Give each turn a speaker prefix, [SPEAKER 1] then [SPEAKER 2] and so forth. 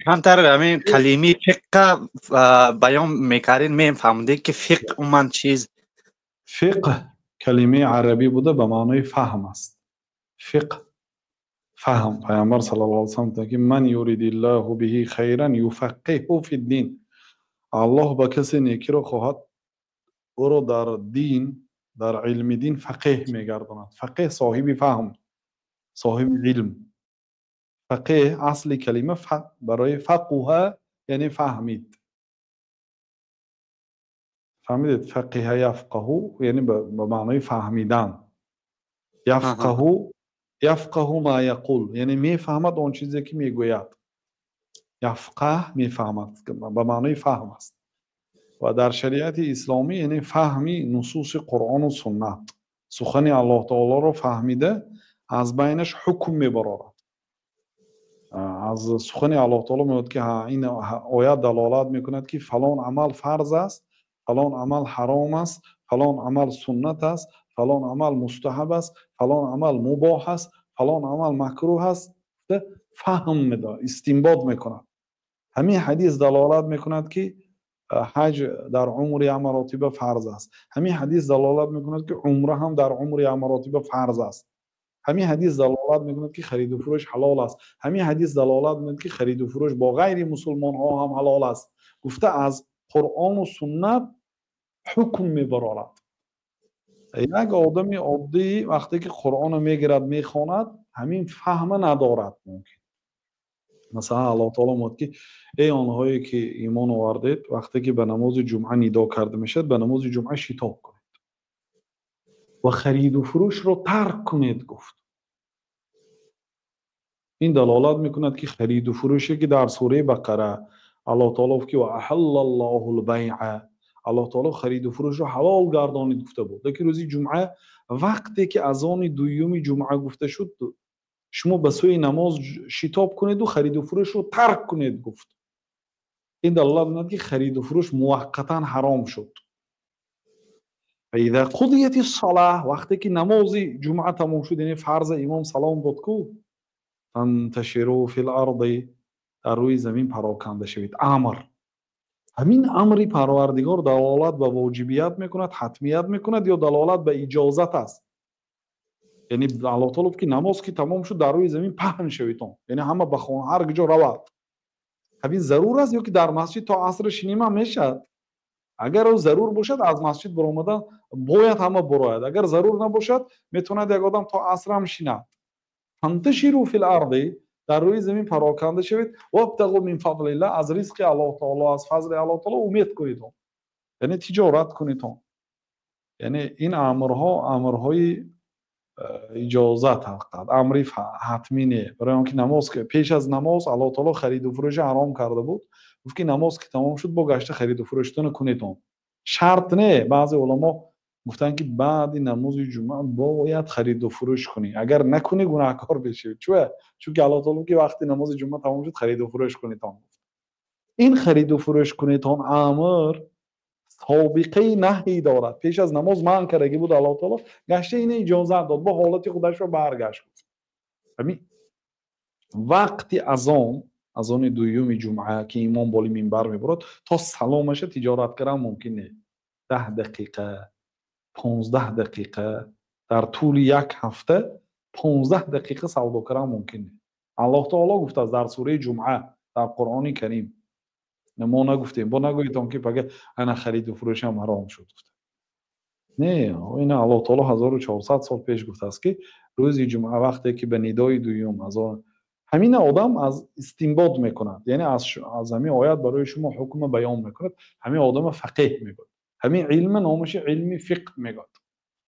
[SPEAKER 1] کمتر همین کلمه فقه بیان میکردین میفهمدید که فقه من چیز
[SPEAKER 2] فقه کلمه عربی بوده به معنای فهم است. فقه فهم. پیامبر صلی الله علیه و سلم که من یرید الله به خیرا یفقهه فی الدین، الله با کسی نیکی رو خواهد او رو در دین، در علم دین فقیه میگرداند. فقیه صاحب فهم، صاحب علم. فقیه اصل کلمه برای فقه یعنی فهمید. فهمیدید؟ فقیه یفقه یعنی به معنای فهمیدن. یفقه ما یقول یعنی میفهمد اون چیزی که میگوید. یفقه میفهمد به معنای فهم است. و در شریعت اسلامی یعنی فهمی نصوص قرآن و سنت، سخن الله تعالی رو فهمیده از بینش حکم میبرد. از سخن الله تعالی میگوید که این آیات دلالت میکند که فلان عمل فرض است، فلان عمل حرام است، فلان عمل سنت است، فلان عمل مستحب است، فلان عمل مباح است، فلان عمل مکروه است. فهم میده، استنباط میکند. همین حدیث دلالت میکند که حج در عمر مراتب فرض است. همین حدیث دلالت میکند که عمره هم در عمر مراتب فرض است. همین حدیث دلالت میکند که خرید و فروش حلال است. همین حدیث دلالت میکند که خرید و فروش با غیر مسلمان ها هم حلال است. گفته از قرآن و سنت حکم میبرد. یک آدم عادی وقتی که قرآن رو میگیرد میخواند همین فهم ندارد. ممکن مثلا الله تعالی میگه که ای آنهایی که ایمان آوردید وقتی که به نماز جمعه ندا کرده میشد به نماز جمعه شتاب کنید و خرید و فروش رو ترک کنید. گفت این دلالت میکند که خرید و فروشی که در سوره بقره الله تعالی گفت که واحل الله البیع، الله تعالی خرید و فروش رو حلال گردانید گفته بود. لیکن روزی جمعه وقتی که اذان دوم جمعه گفته شد شما به سوی نماز شتاب کنید و خرید و فروش رو ترک کنید گفت. این دلالت می‌کند که خرید و فروش موقتا حرام شد. و اذا قضیت الصلاه وقتی که نماز جمعه تمام شد یعنی فرض امام سلام داد کو فانتشروا فی الارض در روی زمین پراکنده شوید. امر همین امری پروردگار دلالت به واجبیت میکند، حتمیت میکند یا دلالت به اجازت است. یعنی الله تعالی که نماز که تمام شد در روی زمین پهن شوید، یعنی همه بخون هر کجا رود. همین ضرور است یا که در مسجد تا عصر شنیمه میشد. اگر او ضرور باشد از مسجد برآمدن باید همه براید. اگر ضرور نباشد میتوند یک آدم تا عصر هم شیند. فانتشروا فی الارض در روی زمین پراکنده شوید و ابتغوا من فضل الله از رزق الله تعالی از فضل الله تعالی امید کنید. یعنی تجارت کنید. یعنی این امرهای اجازت فقط امری حتمی نه. برای اینکه نماز که پیش از نماز الله تعالی خرید و فروش حرام کرده بود. گفت که نماز که تمام شد با گشت خرید و فروشتون کنید. شرط نه. بعضی علما گفتن که بعد نماز جمعه باید خرید و فروش کنی، اگر نکنی گناهکار بشی. چون که الله تعالی که وقتی نماز جمعه تمام شد خرید و فروش کنید. این خرید و فروش کنید امر سابقه نهی دارد. پیش از نماز منع کرده بود الله تعالی، گشته این اجازه داد با حالت خودش رو برگشت. همین وقتی اذان دوم جمعه که امام بالا منبر میبرد تا سلامش تجارت کردن ممکنه 10 دقیقه 15 دقیقه در طول یک هفته 15 دقیقه سودا کردن ممکنه. الله تعالی گفته در سوره جمعه در قرآن کریم، ما نگفتیم با نگویید که بگه انا خرید و فروش هم حرام شد. نه، این الله تعالی 1400 سال پیش گفته است که روز جمعه وقتی که به ندای دوم اذان همین آدم از استنباط میکند، یعنی از همین آیات برای شما حکم بیان میکند. همین آدم فقیه میگه، همین علم نامش علم فقه میگه.